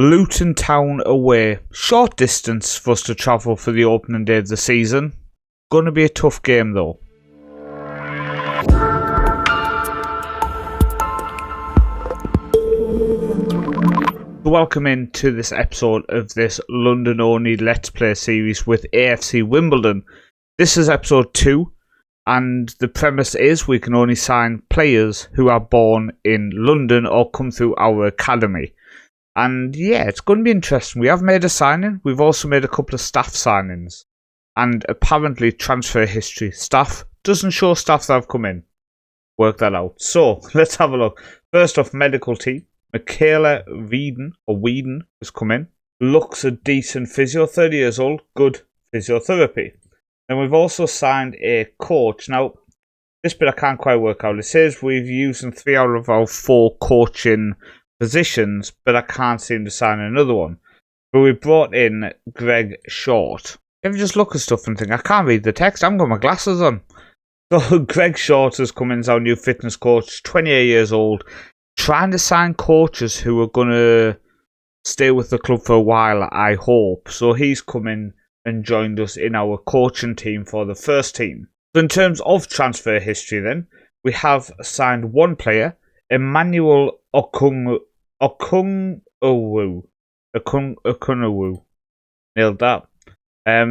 Luton Town away. Short distance for us to travel for the opening day of the season. Gonna be a tough game though. Welcome into this episode of this London only Let's Play series with AFC Wimbledon. This is episode 2 and the premise is we can only sign players who are born in London or come through our academy. And yeah, it's going to be interesting. We have made a signing. We've also made a couple of staff signings. And apparently transfer history staff doesn't show staff that have come in. Work that out. So, let's have a look. First off, medical team. Michaela Whedon has come in. Looks a decent physio, 30 years old. Good physiotherapy. And we've also signed a coach. Now, this bit I can't quite work out. It says we've used 3 out of our 4 coaching positions, but I can't seem to sign another one. But we brought in Greg Short. If you just look at stuff and think, I can't read the text, I haven't got my glasses on. So Greg Short has come in as our new fitness coach, 28 years old, trying to sign coaches who are going to stay with the club for a while, I hope. So he's come in and joined us in our coaching team for the first team. So in terms of transfer history then, we have signed one player, Emmanuel Okunwu. Nailed that.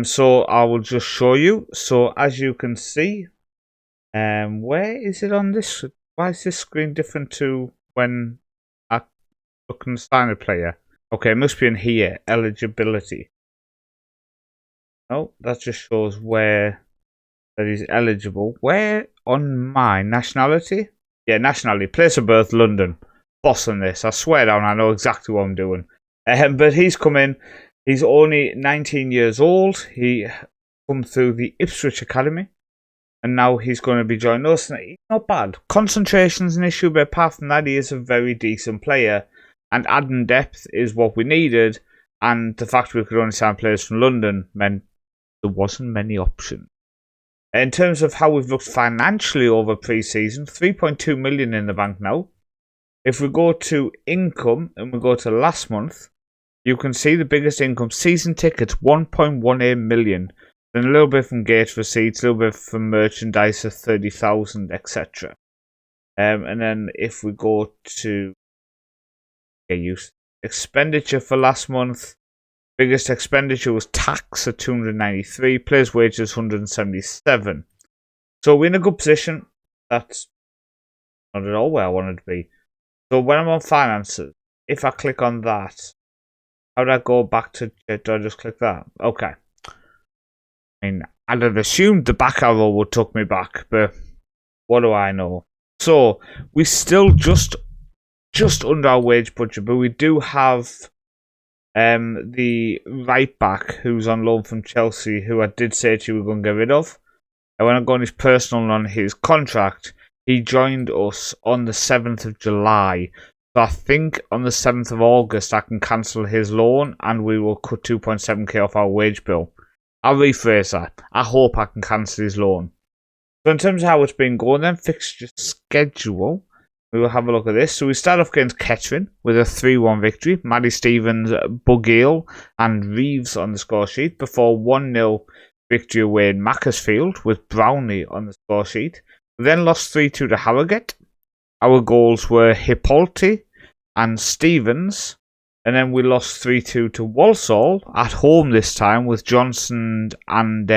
So I will just show you. So as you can see, where is it on this? Why is this screen different to when I look and sign a player? Okay, it must be in here. Eligibility. Oh, that just shows where that he's eligible. Where on my nationality? Yeah, nationality. Place of birth, London. Boss on this. I swear down, I know exactly what I'm doing. But he's come in. He's only 19 years old. He come through the Ipswich Academy. And now he's going to be joining us. And he's not bad. Concentration's an issue, but apart from that, he is a very decent player. And adding depth is what we needed. And the fact we could only sign players from London meant there wasn't many options. In terms of how we've looked financially over pre-season, 3.2 million in the bank now. If we go to income and we go to last month, you can see the biggest income. Season tickets, 1.18 million. Then a little bit from gate receipts, a little bit from merchandise of 30,000, etc. And then if we go to expenditure for last month, biggest expenditure was tax at 293, players' wages 177. So we're in a good position. That's not at all where I wanted to be. So when I'm on finances, if I click on that, how do I go back to? Do I just click that? Okay. I mean, I'd have assumed the back arrow would take me back, but what do I know? So we still just under our wage budget, but we do have the right back who's on loan from Chelsea, who I did say to you we were going to get rid of. And when I go on his personal and on his contract, he joined us on the 7th of July. So I think on the 7th of August I can cancel his loan and we will cut 2.7k off our wage bill. I'll rephrase that. I hope I can cancel his loan. So in terms of how it's been going then, fixture schedule, we will have a look at this. So we start off against Kettering with a 3-1 victory. Maddie Stevens, Bugale and Reeves on the score sheet before 1-0 victory away in Macclesfield with Brownlee on the score sheet. We then lost 3-2 to Harrogate. Our goals were Hippolyte and Stevens. And then we lost 3-2 to Walsall at home this time with Johnson and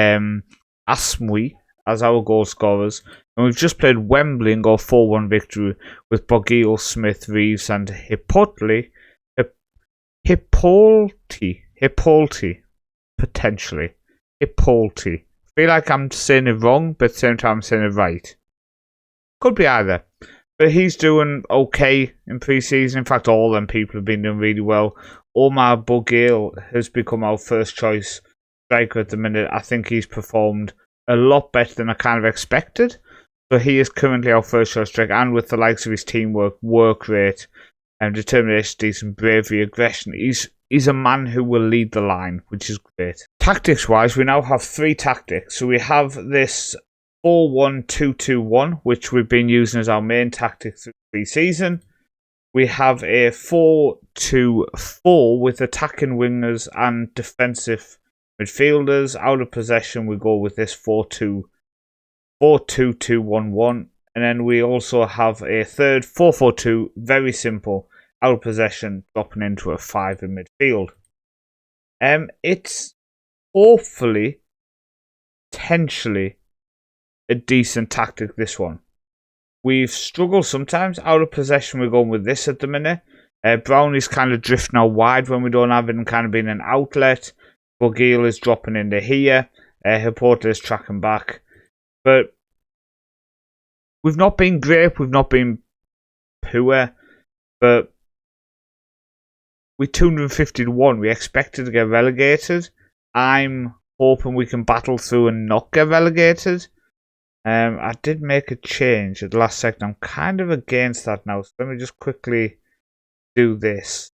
Asmui as our goal scorers. And we've just played Wembley and got a 4-1 victory with Bugale, Smith, Reeves and Hippolyte, potentially. Hippolyte. I feel like I'm saying it wrong, but at the same time I'm saying it right. Could be either. But he's doing okay in pre-season. In fact, all them people have been doing really well. Omar Bugale has become our first choice striker at the minute. I think he's performed a lot better than I kind of expected. So he is currently our first choice striker. And with the likes of his teamwork, work rate, and determination, decent bravery, aggression, he's a man who will lead the line, which is great. Tactics-wise, we now have 3 tactics. So we have this 4-1-2-2-1, which we've been using as our main tactic through pre-season. We have a 4-2-4 with attacking wingers and defensive midfielders. Out of possession, we go with this 4-2-2-1-1. And then we also have a third 4-4-2, very simple, out of possession, dropping into a 5 in midfield. It's hopefully, potentially, a decent tactic, this one. We've struggled sometimes. Out of possession, we're going with this at the minute. Brownie's kind of drifting out wide when we don't have him kind of being an outlet. Bugil is dropping into here. Hippolyta is tracking back. But we've not been great. We've not been poor. But we're 250 to 1. We expected to get relegated. I'm hoping we can battle through and not get relegated. I did make a change at the last second. I'm kind of against that now. So let me just quickly do this.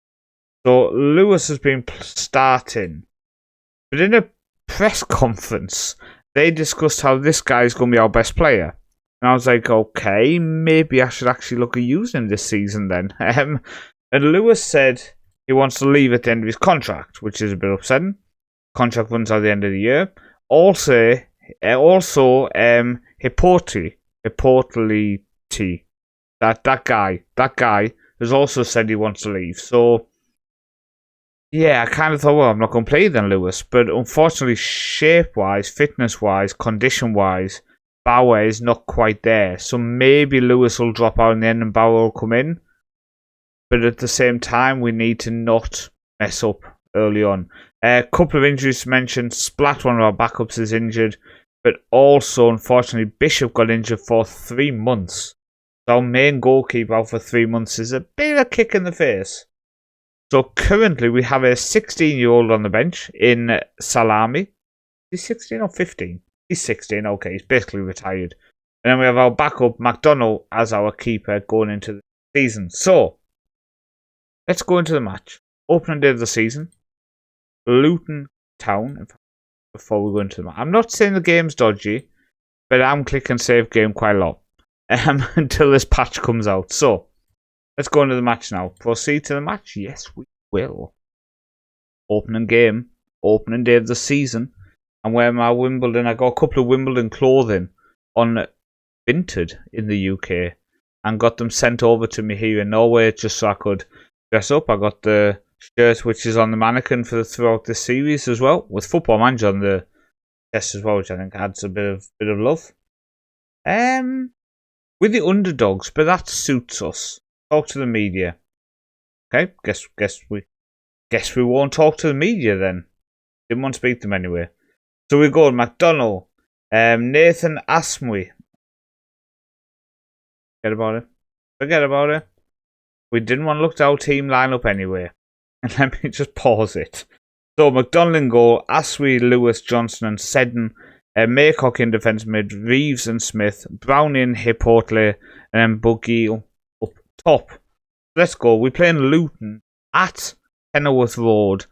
So Lewis has been starting. But in a press conference, they discussed how this guy is going to be our best player. And I was like, okay, maybe I should actually look at using him this season then. And Lewis said he wants to leave at the end of his contract, which is a bit upsetting. Contract runs out at the end of the year. Also, Hippolyta, that guy has also said he wants to leave. So, yeah, I kind of thought, well, I'm not going to play then, Lewis. But unfortunately, shape-wise, fitness-wise, condition-wise, Bauer is not quite there. So maybe Lewis will drop out in the end and Bauer will come in. But at the same time, we need to not mess up early on. A couple of injuries to mention. Splat, one of our backups, is injured. But also, unfortunately, Bishop got injured for 3 months. So our main goalkeeper out for 3 months is a bit of a kick in the face. So currently, we have a 16-year-old on the bench in Salami. He's 16 or 15? He's 16, okay. He's basically retired. And then we have our backup, McDonald, as our keeper going into the season. So, let's go into the match. Opening day of the season. Luton Town. Before we go into the match. I'm not saying the game's dodgy, but I'm clicking save game quite a lot until this patch comes out. So, let's go into the match now. Proceed to the match? Yes, we will. Opening game. Opening day of the season. I'm wearing my Wimbledon. I got a couple of Wimbledon clothing on Vinted in the UK and got them sent over to me here in Norway just so I could dress up. I got the shirt which is on the mannequin for throughout this series as well, with Football Manager on the chest as well, which I think adds a bit of love. With the underdogs, but that suits us. Talk to the media. Okay, guess we won't talk to the media then. Didn't want to speak to them anyway. So we go McDonald, Nathan Asmwe. Forget about it. We didn't want to look at our team lineup anyway. And let me just pause it. So McDonald in goal, Aswi, Lewis, Johnson and Seddon, Maycock in defence mid, Reeves and Smith, Brownie and Hippolyta, and then Bugil up top. Let's go. We're playing Luton at Kenilworth Road.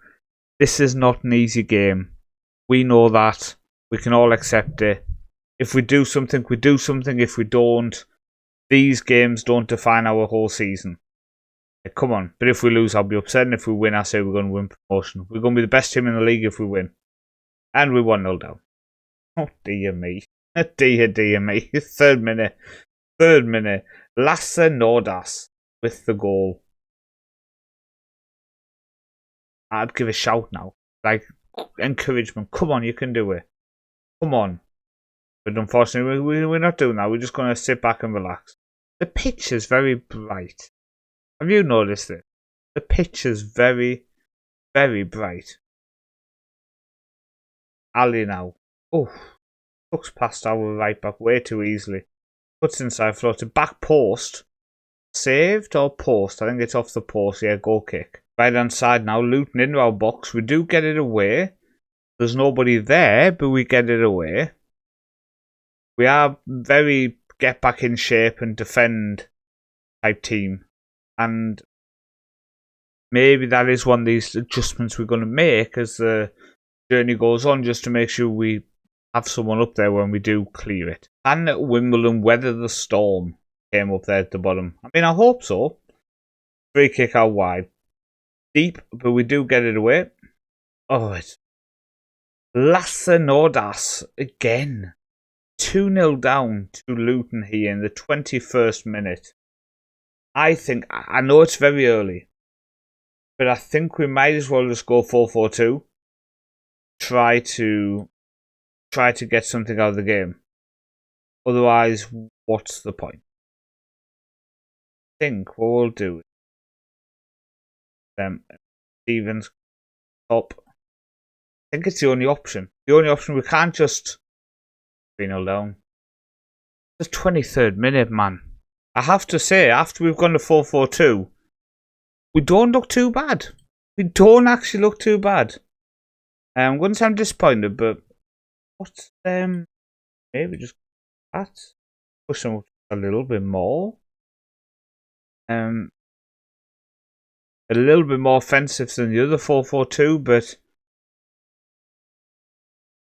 This is not an easy game. We know that. We can all accept it. If we do something, we do something. If we don't, these games don't define our whole season. Come on. But if we lose, I'll be upset. And if we win, I say we're going to win promotion. We're going to be the best team in the league if we win. And we 1-0 down. Oh, dear me. Dear me. Third minute. Lasse Nordas with the goal. I'd give a shout now. Like, encouragement. Come on, you can do it. Come on. But unfortunately, we're not doing that. We're just going to sit back and relax. The pitch is very bright. Have you noticed it? The pitch is very, very bright. Ali now. Oh, looks past our right back way too easily. Puts inside, floated back post. Saved or post? I think it's off the post. Yeah, goal kick. Right hand side now. Luton into our box. We do get it away. There's nobody there, but we get it away. We are very get back in shape and defend type team. And maybe that is one of these adjustments we're going to make as the journey goes on, just to make sure we have someone up there when we do clear it. And Wimbledon weather the storm came up there at the bottom. I mean, I hope so. Free kick out wide. Deep, but we do get it away. Oh, it's Nordas again. 2-0 down to Luton here in the 21st minute. I think, I know it's very early, but I think we might as well just go 4-4-2. Try to get something out of the game. Otherwise, what's the point? I think what we'll do is Stevens up. I think it's the only option. The only option, we can't just 3-0 down. It's the 23rd minute, man. I have to say, after we've gone to 4-4-2, we don't look too bad. We don't actually look too bad. I'm going to sound disappointed, but what's maybe just that push them a little bit more. A little bit more offensive than the other 4-4-2, but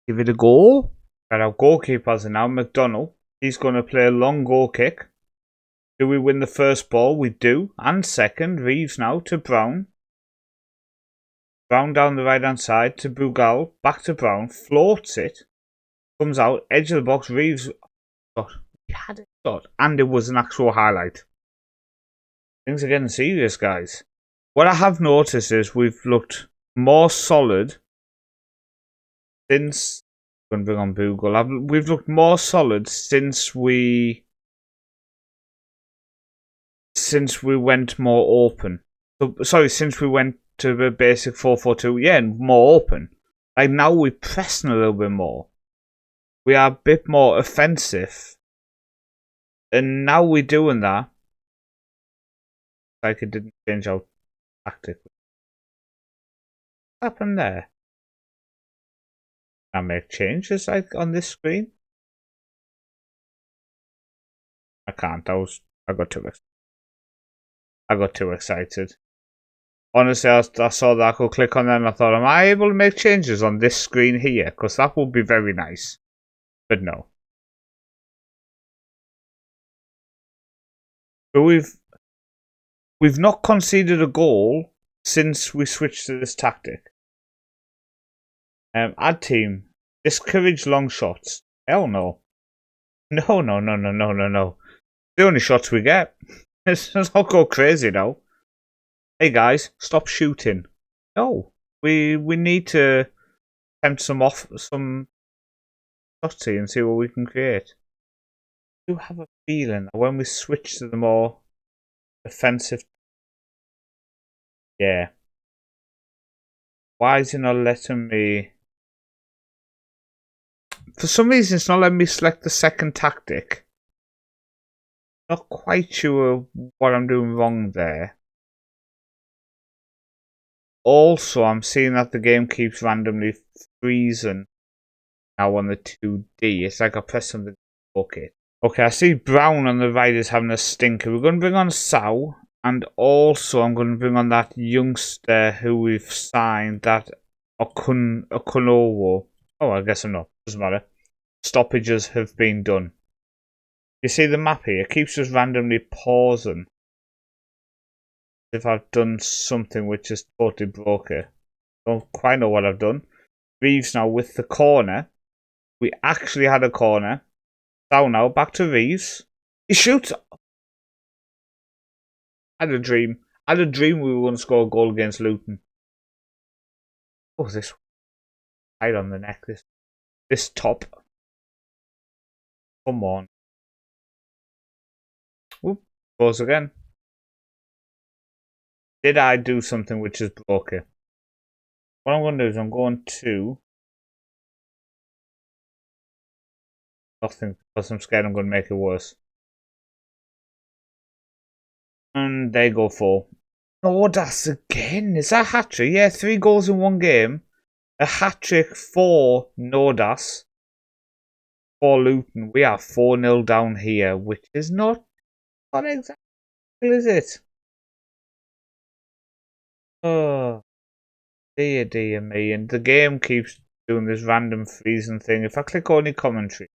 give it a go. Got our goalkeepers now, McDonald. He's going to play a long goal kick. Do we win the first ball? We do. And second, Reeves now to Brown. Brown down the right hand side to Bugal. Back to Brown. Floats it. Comes out. Edge of the box. Reeves. God, we had it shot. And it was an actual highlight. Things are getting serious, guys. What I have noticed is we've looked more solid since. I'm going to bring on Bugal. We've looked more solid since we went more open. Since we went to the basic 4-4-2, yeah, and more open. Like now we're pressing a little bit more. We are a bit more offensive. And now we're doing that. Like it didn't change our tactic. What happened there? Can I make changes like on this screen? I can't. I got too excited. Honestly, I saw that. I could click on that and I thought, am I able to make changes on this screen here? Because that would be very nice. But no. But we've not conceded a goal since we switched to this tactic. Add team. Discourage long shots. Hell no. No. The only shots we get. Let's not go crazy now. Hey guys, stop shooting. No. We need to attempt some shots here and see what we can create. I do have a feeling that when we switch to the more offensive. Yeah. Why is it not letting me? For some reason, it's not letting me select the second tactic. Not quite sure what I'm doing wrong there. Also, I'm seeing that the game keeps randomly freezing now on the 2D. It's like I press something. Okay, I see Brown on the right is having a stinker. We're going to bring on Sow. And also, I'm going to bring on that youngster who we've signed, that Okunowo. Oh, I guess I'm not. Doesn't matter. Stoppages have been done. You see the map here? It keeps just randomly pausing. If I've done something which is totally broken. Don't quite know what I've done. Reeves now with the corner. We actually had a corner. Down now, back to Reeves. He shoots. I had a dream. We were going to score a goal against Luton. Oh, this tight on the neck. This top. Come on. Whoop. Goes again. Did I do something which is broken? What I'm going to do is I'm going to nothing, because I'm scared I'm going to make it worse. And they go for Nordas again. Is that a hat-trick? Yeah, 3 goals in one game. A hat-trick for Nordas. For Luton. We are 4-0 down here, which is not exactly, is it? Oh, dear me. And the game keeps doing this random freezing thing. If I click only commentary,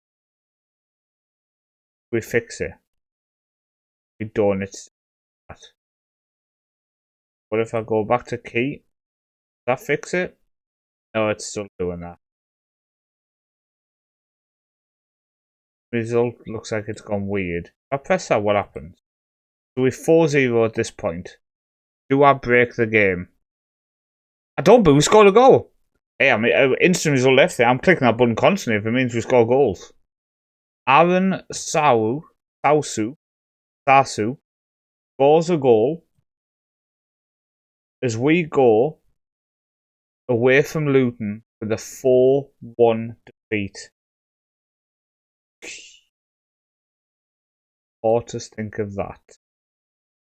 we fix it. We don't. It's that. What if I go back to key? Does that fix it? No, it's still doing that. Result looks like it's gone weird. If I press that, what happens? So we're 4-0 at this point. Do I break the game? I don't, but we scored a goal. Hey, I mean, instant result left there. I'm clicking that button constantly if it means we score goals. Aaron Sasu scores a goal as we go away from Luton with a 4-1 defeat. Supporters think of that.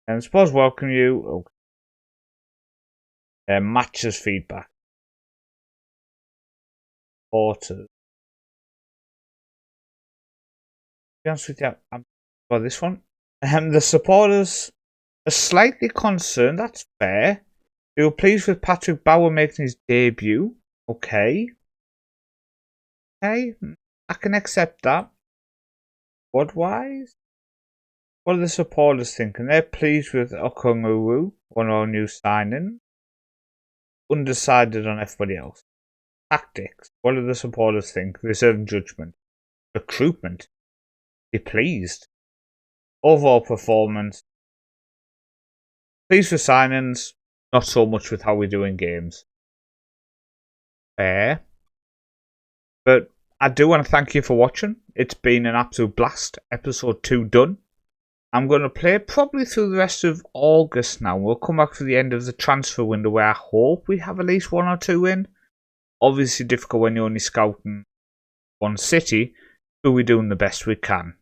And I suppose welcome you. Matches feedback. Supporters. To be honest with you, I'm for this one. The supporters are slightly concerned. That's fair. They were pleased with Patrick Bauer making his debut. Okay. I can accept that. Squad-wise, what do the supporters thinking? They're pleased with Okongwu, one of our new signings. Undecided on everybody else. Tactics. What do the supporters think? Reserve and judgment. Recruitment. Be pleased. Overall performance. Pleased with signings. Not so much with how we do in games. Fair. But I do want to thank you for watching. It's been an absolute blast. Episode 2 done. I'm going to play probably through the rest of August now. We'll come back to the end of the transfer window where I hope we have at least 1 or 2 in. Obviously difficult when you're only scouting one city, but we're doing the best we can.